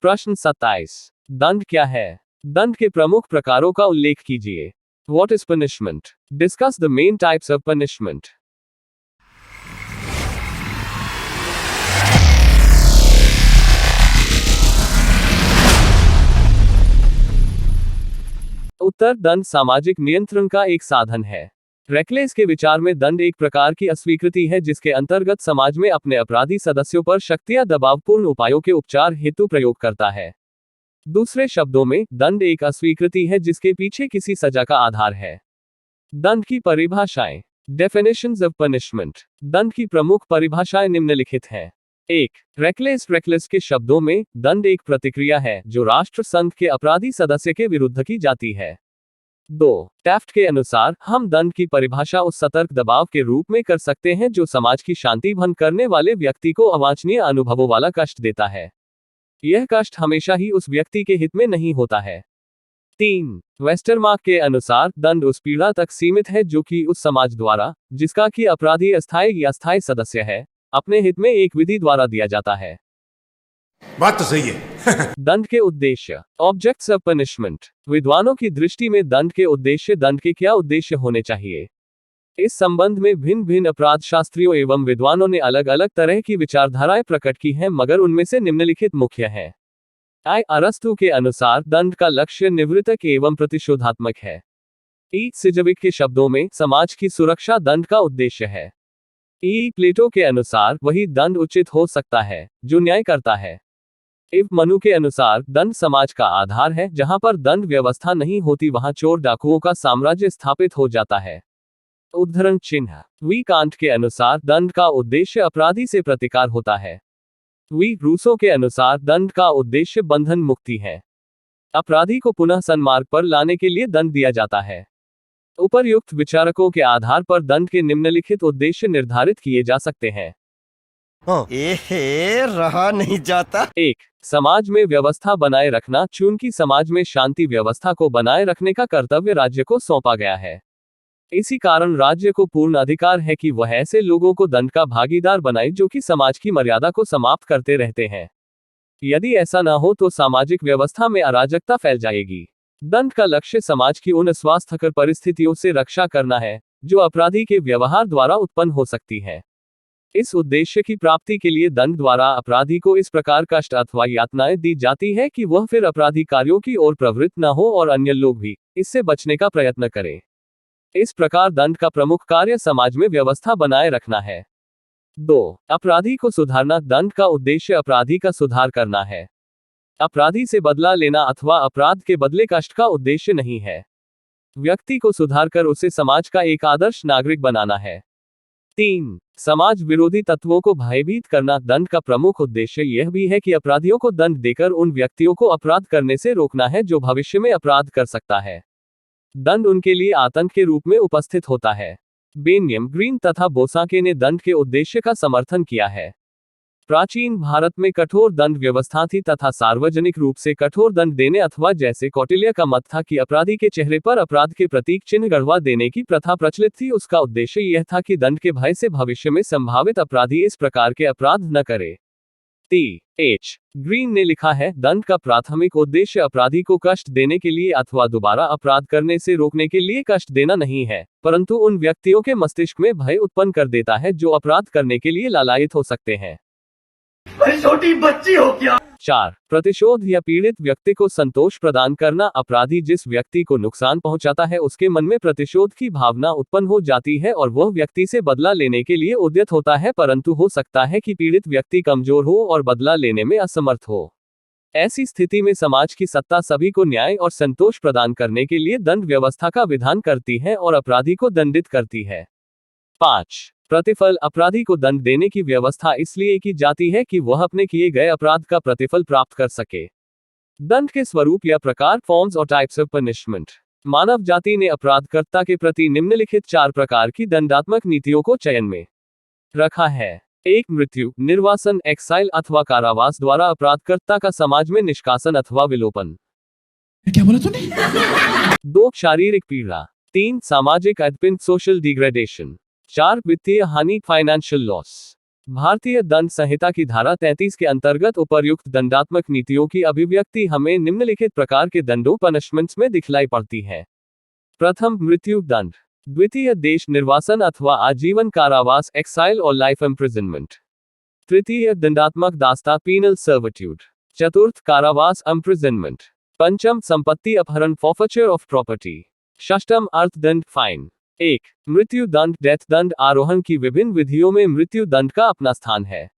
प्रश्न 27। दंड क्या है? दंड के प्रमुख प्रकारों का उल्लेख कीजिए। What is punishment? Discuss the main types of punishment. उत्तर, दंड सामाजिक नियंत्रण का एक साधन है। रेकलेस के विचार में दंड एक प्रकार की अस्वीकृति है जिसके अंतर्गत समाज में अपने अपराधी सदस्यों पर शक्ति या दबावपूर्ण उपायों के उपचार हेतु प्रयोग करता है। दूसरे शब्दों में, दंड एक अस्वीकृति है जिसके पीछे किसी सजा का आधार है। दंड की परिभाषाएं। Definitions of punishment. दंड की प्रमुख परिभाषाएं निम्नलिखित हैं। 1. रेकलेस के शब्दों में, दंड एक प्रतिक्रिया है जो राष्ट्र संघ के अपराधी सदस्य के विरुद्ध की जाती है। 2. टैफ्ट के अनुसार, हम दंड की परिभाषा उस सतर्क दबाव के रूप में कर सकते हैं जो समाज की शांति भंग करने वाले व्यक्ति को अवांछनीय अनुभवों वाला कष्ट देता है। यह कष्ट हमेशा ही उस व्यक्ति के हित में नहीं होता है। 3. वेस्टरमार्क के अनुसार, दंड उस पीड़ा तक सीमित है जो कि उस समाज द्वारा, जिसका कि अपराधी अस्थायी या स्थायी सदस्य है, अपने हित में एक विधि द्वारा दिया जाता है। बात तो सही है। दंड के उद्देश्य। Objects of punishment. विद्वानों की दृष्टि में दंड के उद्देश्य। दंड के क्या उद्देश्य होने चाहिए? इस संबंध में भिन्न भिन्न अपराध शास्त्रियों एवं विद्वानों ने अलग अलग तरह की विचारधाराएं प्रकट की हैं, मगर उनमें से निम्नलिखित मुख्य हैं। अरस्तु के अनुसार, दंड का लक्ष्य निवृत्तक एवं प्रतिशोधात्मक है। सिजविक के शब्दों में, समाज की सुरक्षा दंड का उद्देश्य है। प्लेटो के अनुसार, वही दंड उचित हो सकता है जो न्याय करता है। मनु के अनुसार, दंड समाज का आधार है। जहां पर दंड व्यवस्था नहीं होती वहां चोर डाकुओं का साम्राज्य स्थापित हो जाता है। उद्धरण चिन्ह। कांट के अनुसार, दंड का उद्देश्य अपराधी से प्रतिकार होता है। रूसो के अनुसार, दंड का उद्देश्य बंधन मुक्ति है। अपराधी को पुनः सन्मार्ग पर लाने के लिए दंड दिया जाता है। उपर्युक्त विचारकों के आधार पर दंड के निम्नलिखित उद्देश्य निर्धारित किए जा सकते हैं। रहा नहीं जाता। 1. समाज में व्यवस्था बनाए रखना। चूंकि समाज में शांति व्यवस्था को बनाए रखने का कर्तव्य राज्य को सौंपा गया है, इसी कारण राज्य को पूर्ण अधिकार है कि वह ऐसे लोगों को दंड का भागीदार बनाए जो कि समाज की मर्यादा को समाप्त करते रहते हैं। यदि ऐसा न हो तो सामाजिक व्यवस्था में अराजकता फैल जाएगी। दंड का लक्ष्य समाज की उन अस्वास्थ्यकर परिस्थितियों से रक्षा करना है जो अपराधी के व्यवहार द्वारा उत्पन्न हो सकती है। इस उद्देश्य की प्राप्ति के लिए दंड द्वारा अपराधी को इस प्रकार कष्ट अथवा यातनाएं दी जाती है कि वह फिर अपराधी कार्यों की ओर प्रवृत्त न हो और अन्य लोग भी इससे बचने का प्रयत्न करें। इस प्रकार दंड का प्रमुख कार्य समाज में व्यवस्था बनाए रखना है। 2. अपराधी को सुधारना। दंड का उद्देश्य अपराधी का सुधार करना है। अपराधी से बदला लेना अथवा अपराध के बदले कष्ट का उद्देश्य नहीं है। व्यक्ति को सुधारकर उसे समाज का एक आदर्श नागरिक बनाना है। 3. समाज विरोधी तत्वों को भयभीत करना। दंड का प्रमुख उद्देश्य यह भी है कि अपराधियों को दंड देकर उन व्यक्तियों को अपराध करने से रोकना है जो भविष्य में अपराध कर सकता है। दंड उनके लिए आतंक के रूप में उपस्थित होता है। बेनियम, ग्रीन तथा बोसाके ने दंड के उद्देश्य का समर्थन किया है। प्राचीन भारत में कठोर दंड व्यवस्था थी तथा सार्वजनिक रूप से कठोर दंड देने अथवा जैसे कौटिल्य का मत था कि अपराधी के चेहरे पर अपराध के प्रतीक चिन्ह गढ़वा देने की प्रथा प्रचलित थी। उसका उद्देश्य यह था कि दंड के भय से भविष्य में संभावित अपराधी इस प्रकार के अपराध न करे। ग्रीन ने लिखा है, दंड का प्राथमिक उद्देश्य अपराधी को कष्ट देने के लिए अथवा दोबारा अपराध करने से रोकने के लिए कष्ट देना नहीं है, परंतु उन व्यक्तियों के मस्तिष्क में भय उत्पन्न कर देता है जो अपराध करने के लिए लालायित हो सकते हैं। छोटी बच्ची हो क्या? 4. प्रतिशोध या पीड़ित व्यक्ति को संतोष प्रदान करना। अपराधी जिस व्यक्ति को नुकसान पहुंचाता है उसके मन में प्रतिशोध की भावना उत्पन्न हो जाती है और वह व्यक्ति से बदला लेने के लिए उद्यत होता है, परंतु हो सकता है कि पीड़ित व्यक्ति कमजोर हो और बदला लेने में असमर्थ हो। ऐसी स्थिति में समाज की सत्ता सभी को न्याय और संतोष प्रदान करने के लिए दंड व्यवस्था का विधान करती है और अपराधी को दंडित करती है। 5. प्रतिफल। अपराधी को दंड देने की व्यवस्था इसलिए की जाती है कि वह अपने किए गए अपराध का प्रतिफल प्राप्त कर सके। दंड के स्वरूप या प्रकार। फॉर्म्स और टाइप्स ऑफ पनिशमेंट। मानव जाति ने अपराधकर्ता के प्रति निम्नलिखित 4 प्रकार की दंडात्मक नीतियों को चयन में रखा है। 1. मृत्यु, निर्वासन, एक्साइल अथवा कारावास द्वारा अपराधकर्ता का समाज में निष्कासन अथवा विलोपन। क्या बोला तूने? 2. शारीरिक पीड़ा। 3. सामाजिक अधपतन, सोशल डिग्रेडेशन। 4. वित्तीय हानि, फाइनेंशियल लॉस। भारतीय दंड संहिता की धारा 33 के अंतर्गत उपर्युक्त दंडात्मक नीतियों की अभिव्यक्ति हमें निम्नलिखित प्रकार के दंडों पनिशमेंट्स में दिखलाई पड़ती है। प्रथम, मृत्यु दंड। द्वितीय, देश निर्वासन अथवा आजीवन कारावास एक्साइल और लाइफ इम्प्रिजनमेंट। तृतीय, दंडात्मक दास्ता पीनल सर्विट्यूड। चतुर्थ, कारावास इम्प्रिजनमेंट। पंचम, संपत्ति अपहरण फॉर्फेचर ऑफ प्रॉपर्टी। षष्ठम, अर्थदंड फाइन। 1. मृत्यु दंड डेथ दंड आरोहण की विभिन्न विधियों में मृत्यु दंड का अपना स्थान है।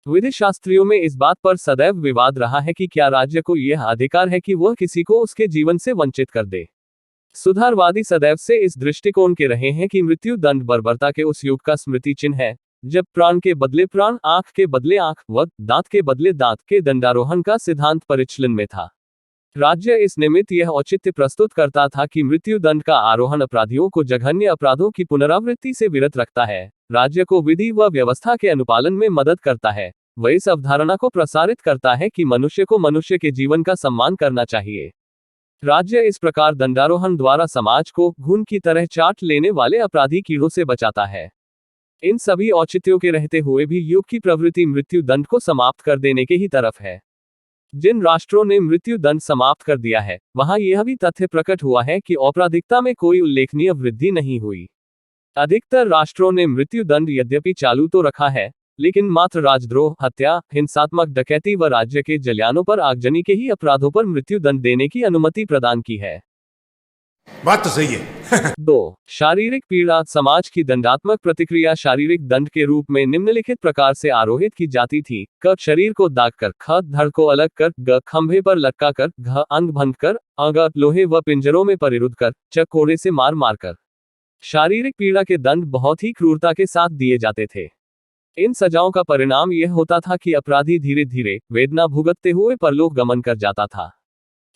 विधि शास्त्रियों में इस बात पर सदैव विवाद रहा है कि क्या राज्य को यह अधिकार है कि वह किसी को उसके जीवन से वंचित कर दे। सुधारवादी सदैव से इस दृष्टिकोण के रहे हैं कि मृत्यु दंड बर्बरता के उस युग का स्मृति चिन्ह है जब प्राण के बदले प्राण, आंख के बदले आंख व दांत के बदले दांत के दंडारोहण का सिद्धांत परिचलन में था। राज्य इस निमित्त यह औचित्य प्रस्तुत करता था कि मृत्यु दंड का आरोहण अपराधियों को जघन्य अपराधों की पुनरावृत्ति से विरत रखता है, राज्य को विधि व व्यवस्था के अनुपालन में मदद करता है, वह इस अवधारणा को प्रसारित करता है कि मनुष्य को मनुष्य के जीवन का सम्मान करना चाहिए। राज्य इस प्रकार दंडारोहण द्वारा समाज को घुन की तरह चाट लेने वाले अपराधी कीड़ों से बचाता है। इन सभी औचित्यों के रहते हुए भी युग की प्रवृत्ति मृत्यु दंड को समाप्त कर देने के ही तरफ है। जिन राष्ट्रों ने मृत्यु दंड समाप्त कर दिया है, वहां यह भी तथ्य प्रकट हुआ है कि आपराधिकता में कोई उल्लेखनीय वृद्धि नहीं हुई। अधिकतर राष्ट्रों ने मृत्यु दंड यद्यपि चालू तो रखा है, लेकिन मात्र राजद्रोह, हत्या, हिंसात्मक डकैती व राज्य के जलियानों पर आगजनी के ही अपराधों पर मृत्यु दंड देने की अनुमति प्रदान की है। बात तो सही है। 2. शारीरिक पीड़ा। समाज की दंडात्मक प्रतिक्रिया शारीरिक दंड के रूप में निम्नलिखित प्रकार से आरोहित की जाती थी। क. शरीर को दाग कर। ख. धड़ को अलग कर। ग. खंभे पर लटका कर। घ. अंग भंग कर। अ. लोहे व पिंजरों में परिरुद्ध कर। च. कोड़े से मार मार कर। शारीरिक पीड़ा के दंड बहुत ही क्रूरता के साथ दिए जाते थे। इन सजाओं का परिणाम यह होता था कि अपराधी धीरे धीरे वेदना भुगतते हुए परलोक गमन कर जाता था।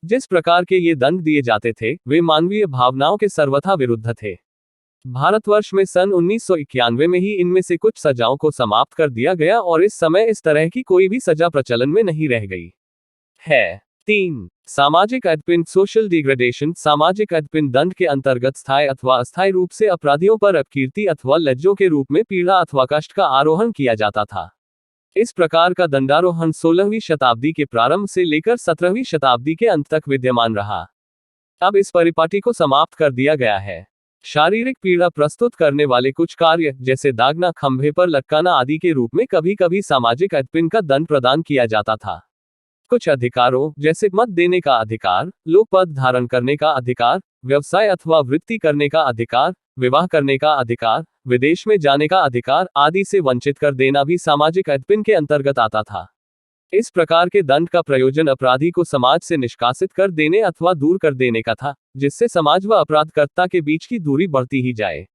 जिस प्रकार के ये दंड दिए जाते थे, वे मानवीय भावनाओं के सर्वथा विरुद्ध थे। भारतवर्ष में सन 1991 में ही इनमें से कुछ सजाओं को समाप्त कर दिया गया और इस समय इस तरह की कोई भी सजा प्रचलन में नहीं रह गई है। 3. सामाजिक अधपिन सोशल डिग्रेडेशन। सामाजिक अधपिन दंड के अंतर्गत स्थायी अथवा अस्थायी रूप से अपराधियों पर अपकीर्ति अथवा लज्जों के रूप में पीड़ा अथवा कष्ट का आरोहण किया जाता था। इस प्रकार का दंडारोहण 16वीं शताब्दी के प्रारंभ से लेकर 17वीं शताब्दी के अंत तक विद्यमान रहा। अब इस परिपाटी को समाप्त कर दिया गया है। शारीरिक पीड़ा प्रस्तुत करने वाले कुछ कार्य जैसे दागना, खंभे पर लटकाना आदि के रूप में कभी कभी सामाजिक अधपिन का दंड प्रदान किया जाता था। कुछ अधिकारों जैसे मत देने का अधिकार, लोक पद धारण करने का अधिकार, व्यवसाय अथवा वृत्ति करने का अधिकार, विवाह करने का अधिकार, विदेश में जाने का अधिकार आदि से वंचित कर देना भी सामाजिक अधपिन के अंतर्गत आता था। इस प्रकार के दंड का प्रयोजन अपराधी को समाज से निष्कासित कर देने अथवा दूर कर देने का था, जिससे समाज व अपराधकर्ता के बीच की दूरी बढ़ती ही जाए।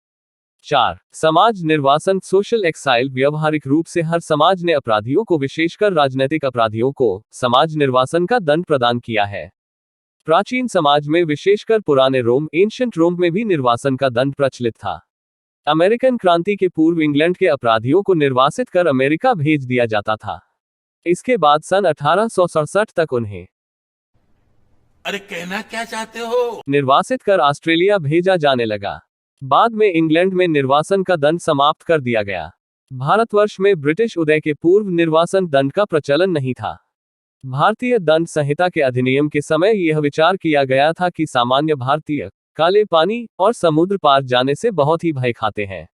4. समाज निर्वासन सोशल एक्साइल। व्यवहारिक रूप से हर समाज ने अपराधियों को, विशेषकर राजनैतिक अपराधियों को, समाज निर्वासन का दंड प्रदान किया है। प्राचीन समाज में, विशेषकर पुराने रोम एंशिएंट रोम में भी निर्वासन का दंड प्रचलित था। अमेरिकन क्रांति के पूर्व इंग्लैंड के अपराधियों को निर्वासित कर अमेरिका भेज दिया जाता था। इसके बाद सन 1867 तक उन्हें अरे कहना क्या चाहते हो? निर्वासित कर ऑस्ट्रेलिया भेजा जाने लगा। बाद में इंग्लैंड में निर्वासन का दंड समाप्त कर दिया गया। भारतवर्ष में ब्रिटिश उदय के पूर्व निर्वासन दंड का प्रचलन नहीं था। भारतीय दंड संहिता के अधिनियम के समय यह विचार किया गया था कि सामान्य भारतीय काले पानी और समुद्र पार जाने से बहुत ही भय खाते हैं।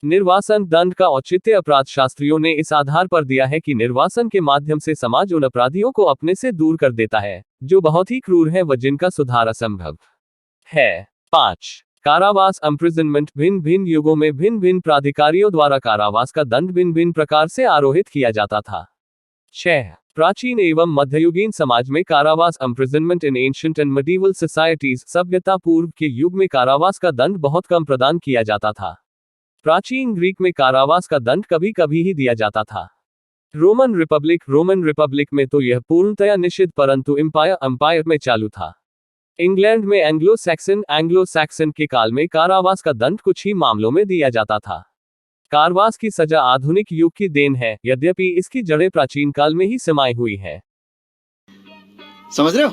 निर्वासन दंड का औचित्य अपराध शास्त्रियों ने इस आधार पर दिया है कि निर्वासन के माध्यम से समाज उन अपराधियों को अपने से दूर कर देता है जो बहुत ही क्रूर हैं व जिनका सुधार असंभव है। 5. कारावास इम्प्रिजनमेंट। भिन्न भिन्न युगों में भिन्न भिन्न प्राधिकारियों द्वारा कारावास का दंड भिन्न भिन्न प्रकार से आरोहित किया जाता था। 6. प्राचीन एवं मध्ययुगीन समाज में कारावास imprisonment in ancient and medieval societies. सभ्यता पूर्व के युग में कारावास का दंड बहुत कम प्रदान किया जाता था। प्राचीन ग्रीक में कारावास का दंड कभी कभी ही दिया जाता था। रोमन रिपब्लिक में तो यह पूर्णतया निषिद्ध, परंतु एम्पायर में चालू था। इंग्लैंड में एंग्लो सैक्सन के काल में कारावास का दंड कुछ ही मामलों में दिया जाता था। कारावास की सजा आधुनिक युग की देन है, यद्यपि इसकी जड़ें प्राचीन काल में ही समाई हुई है। समझ रहे हो?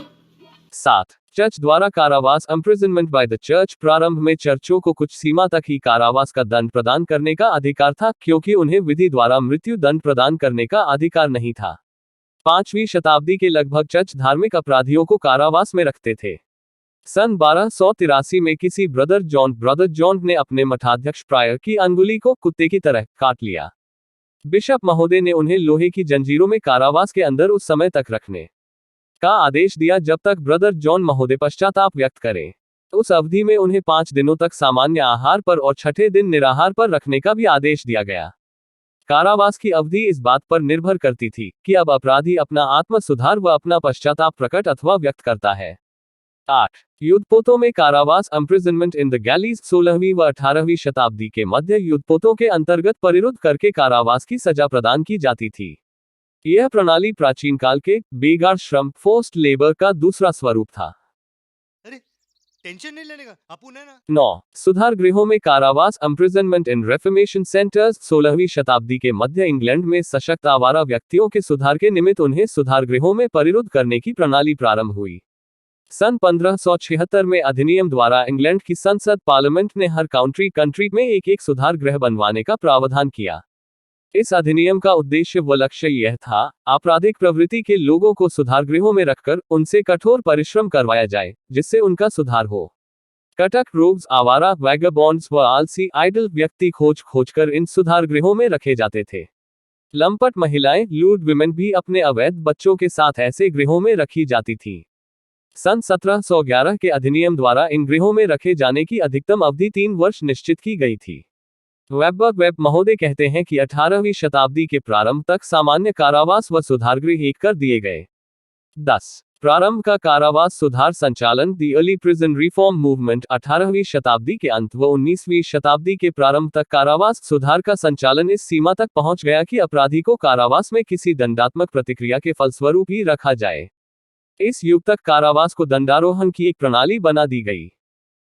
7. चर्च द्वारा कारावास imprisonment by the church। प्रारंभ में चर्चों को कुछ सीमा तक ही कारावास का दंड प्रदान करने का अधिकार था, क्योंकि उन्हें विधि द्वारा मृत्यु दंड प्रदान करने का अधिकार नहीं था। 5वीं शताब्दी के लगभग चर्च धार्मिक अपराधियों को कारावास में रखते थे। सन 1283 में किसी ब्रदर जॉन ने अपने मठाध्यक्ष प्रायर की अंगुली को कुत्ते की तरह काट लिया। बिशप महोदय ने उन्हें लोहे की जंजीरों में कारावास के अंदर उस समय तक रखने का आदेश दिया जब तक ब्रदर जॉन महोदय पश्चाताप व्यक्त करें। उस अवधि में उन्हें 5 दिनों तक सामान्य आहार पर और छठे दिन निराहार पर रखने का भी आदेश दिया गया। कारावास की अवधि इस बात पर निर्भर करती थी कि अब अपराधी अपना आत्म सुधार व अपना पश्चाताप प्रकट अथवा व्यक्त करता है। 8 युद्धपोतों में कारावास imprisonment इन द गैलीज 16वीं व 18वीं शताब्दी के मध्य युद्धपोतों के अंतर्गत परिरुद्ध करके कारावास की सजा प्रदान की जाती थी। यह प्रणाली प्राचीन काल के बेगार श्रम फोर्स्ड लेबर का दूसरा स्वरूप था। अरे टेंशन नहीं लेने का, अपुन है ना। 9 सुधार गृहों में कारावास imprisonment इन रेफर्मेशन सेंटर्स 16वीं शताब्दी के मध्य इंग्लैंड में सशक्त आवारा व्यक्तियों के सुधार के निमित्त उन्हें सुधार गृहों में परिरुद्ध करने की प्रणाली प्रारंभ हुई। सन 1576 में अधिनियम द्वारा इंग्लैंड की संसद पार्लियामेंट ने हर कंट्री में एक सुधार गृह बनवाने का प्रावधान किया। इस अधिनियम का उद्देश्य व लक्ष्य यह था, आपराधिक प्रवृत्ति के लोगों को सुधार गृहों में रखकर उनसे कठोर परिश्रम करवाया जाए, जिससे उनका सुधार हो। कटक, रोग्स, आवारा, वैगबॉन्ड्स व आलसी आइडल व्यक्ति खोजकर इन सुधार गृहों में रखे जाते थे। लंपट महिलाएं, लूड विमेन भी अपने अवैध बच्चों के साथ ऐसे गृहों में रखी जाती थीं। सन 1711 के अधिनियम द्वारा इन गृहों में रखे जाने की अधिकतम अवधि 3 वर्ष निश्चित की गई थी। वेब महोदय कहते हैं कि 18वीं शताब्दी के प्रारंभ तक सामान्य कारावास व सुधारगृह एक कर दिए गए। 10 प्रारंभ का कारावास सुधार संचालन the early prison reform movement 18वीं शताब्दी के अंत व 19वीं शताब्दी के प्रारंभ तक कारावास सुधार का संचालन इस सीमा तक पहुंच गया कि अपराधी को कारावास में किसी दंडात्मक प्रतिक्रिया के फलस्वरूप ही रखा जाए। इस युग तक कारावास को दंडारोहण की एक प्रणाली बना दी गई।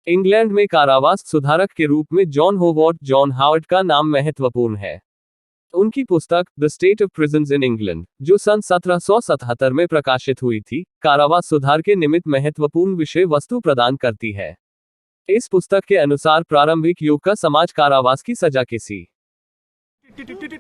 इंग्लैंड में कारावास सुधारक के रूप में जॉन हावर्ड का नाम महत्वपूर्ण है। उनकी पुस्तक the state of prisons in England, जो सन 1777 में प्रकाशित हुई थी, कारावास सुधार के निमित्त महत्वपूर्ण विषय वस्तु प्रदान करती है। इस पुस्तक के अनुसार प्रारंभिक युग का समाज कारावास की सजा किसी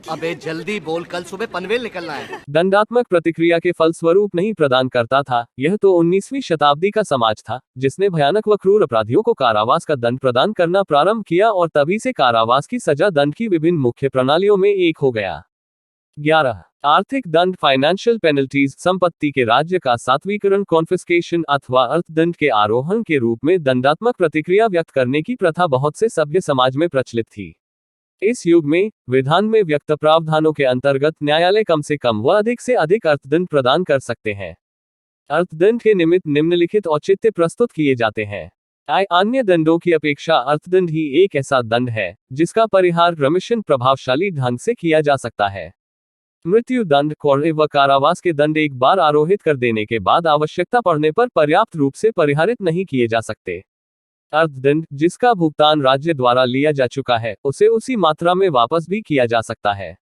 अबे जल्दी बोल, कल सुबह पनवेल निकलना है। दंडात्मक प्रतिक्रिया के फलस्वरूप नहीं प्रदान करता था। यह तो 19वीं शताब्दी का समाज था, जिसने भयानक व क्रूर अपराधियों को कारावास का दंड प्रदान करना प्रारंभ किया और तभी से कारावास की सजा दंड की विभिन्न मुख्य प्रणालियों में एक हो गया। 11 आर्थिक दंड फाइनेंशियल पेनल्टीज संपत्ति के राज्य का सात्वीकरण कॉन्फिस्केशन अथवा अर्थदंड के आरोहण के रूप में दंडात्मक प्रतिक्रिया व्यक्त करने की प्रथा बहुत से सभ्य समाज में प्रचलित थी। इस युग में विधान में व्यक्त प्रावधानों के अंतर्गत न्यायालय कम से कम व अधिक से अधिक अर्थदंड प्रदान कर सकते हैं। अर्थदंड के निमित्त निम्नलिखित औचित्य प्रस्तुत किए जाते हैं। अन्य दंडों की अपेक्षा अर्थदंड ही एक ऐसा दंड है जिसका परिहार रमिशन प्रभावशाली ढंग से किया जा सकता है। मृत्यु दंड, कोड़े व कारावास के दंड एक बार आरोहित कर देने के बाद आवश्यकता पड़ने पर पर्याप्त रूप से परिहारित नहीं किए जा सकते। अर्थदंड, जिसका भुगतान राज्य द्वारा लिया जा चुका है, उसे उसी मात्रा में वापस भी किया जा सकता है।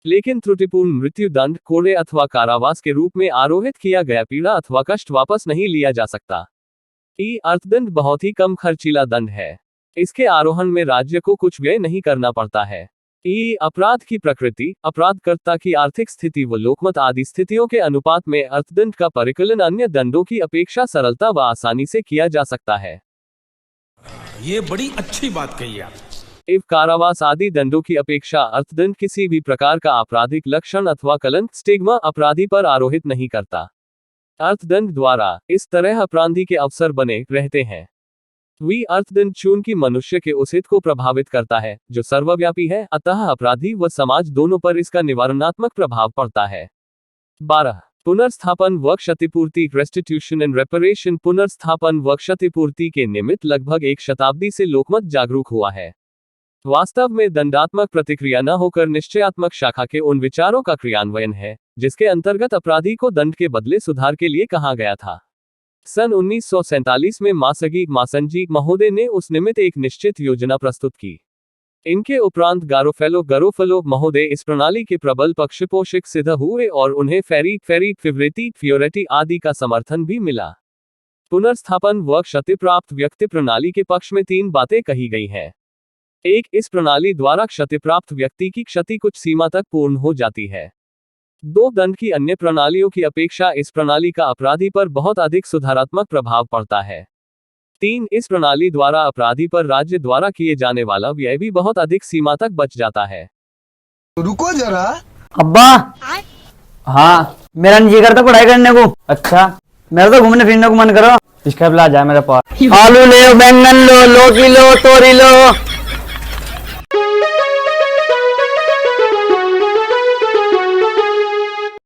लेकिन त्रुटिपूर्ण मृत्यु दंड, कोड़े अथवा कारावास के रूप में आरोहित किया गया पीड़ा अथवा कष्ट वापस नहीं लिया जा सकता। अर्थदंड बहुत ही कम खर्चीला दंड है। इसके आरोहण में राज्य को कुछ व्यय नहीं करना पड़ता है। अपराध की प्रकृति, अपराधकर्ता की आर्थिक स्थिति व लोकमत आदि स्थितियों के अनुपात में अर्थदंड का परिकलन अन्य दंडों की अपेक्षा सरलता व आसानी से किया जा सकता है। ये बड़ी अच्छी बात कही आप। कारावास आदि दंडों की अपेक्षा अर्थदंड किसी भी प्रकार का आपराधिक लक्षण अथवा कलंक स्टिग्मा अपराधी पर आरोहित नहीं करता। अर्थदंड द्वारा इस तरह अपराधी के अवसर बने रहते हैं। अर्थदंड चूंकि मनुष्य के उस हित को प्रभावित करता है जो सर्वव्यापी है, अतः अपराधी व समाज दोनों पर इसका निवारणात्मक प्रभाव पड़ता है। 12 पुनर्स्थापन व क्षतिपूर्ति रेस्टिट्यूशन एंड रेपरेशन। पुनर्स्थापन व क्षतिपूर्ति के निमित्त लगभग 1 शताब्दी से लोकमत जागरूक हुआ है। वास्तव में दंडात्मक प्रतिक्रिया न होकर निश्चयात्मक शाखा के उन विचारों का क्रियान्वयन है जिसके अंतर्गत अपराधी को दंड के बदले सुधार के लिए कहा गया था। सन 1947 में मासंजी महोदय ने उस निमित्त एक निश्चित योजना प्रस्तुत की। इनके उपरांत गारोफलो महोदय इस प्रणाली के प्रबल पक्षपोषक सिद्ध हुए और उन्हें फेरी फियोरेटी आदि का समर्थन भी मिला। पुनर्स्थापन व क्षतिप्राप्त व्यक्ति प्रणाली के पक्ष में 3 बातें कही गई हैं। 1. इस प्रणाली द्वारा क्षतिप्राप्त व्यक्ति की क्षति कुछ सीमा तक पूर्ण हो जाती है। 2. दंड की अन्य प्रणालियों की अपेक्षा इस प्रणाली का अपराधी पर बहुत अधिक सुधारात्मक प्रभाव पड़ता है। 3. इस प्रणाली द्वारा अपराधी पर राज्य द्वारा किए जाने वाला व्यय भी बहुत अधिक सीमा तक बच जाता है। रुको जरा। अब्बा, हाँ मेरा नहीं जी करता पढ़ाई करने को। अच्छा, मेरा तो घूमने फिरने को मन करो। इसका जाए मेरे पास। आलू ले, बैंगन लो, लौकी लो, तोरी लो,